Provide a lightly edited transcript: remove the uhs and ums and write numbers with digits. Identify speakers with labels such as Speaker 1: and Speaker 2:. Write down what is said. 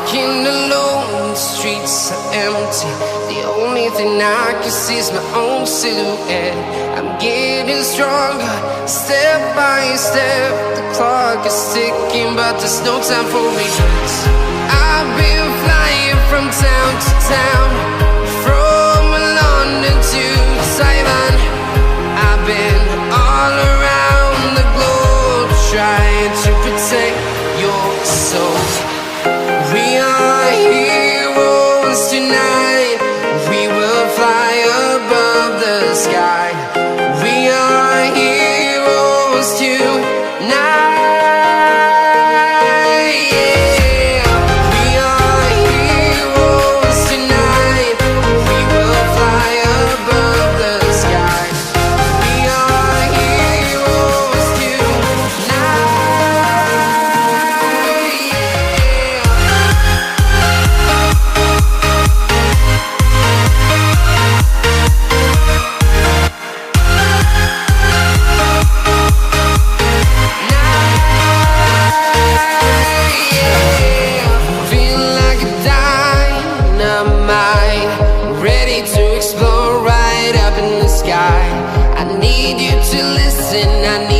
Speaker 1: Walking alone, the streets are empty. The only thing I can see is my own silhouette. I'm getting stronger, step by step. The clock is ticking, but there's no time for regrets. I've been flying from town to town, from London to Taiwan. I've been all around the globe, trying to protect your soul. We are heroes tonight. We will fly above the sky. We are heroes tonight. Yeah. We are heroes tonight. We will fly above the sky. We are heroes tonight. Feel like a dynamite, ready to explode right up in the sky. I need you to listen, I need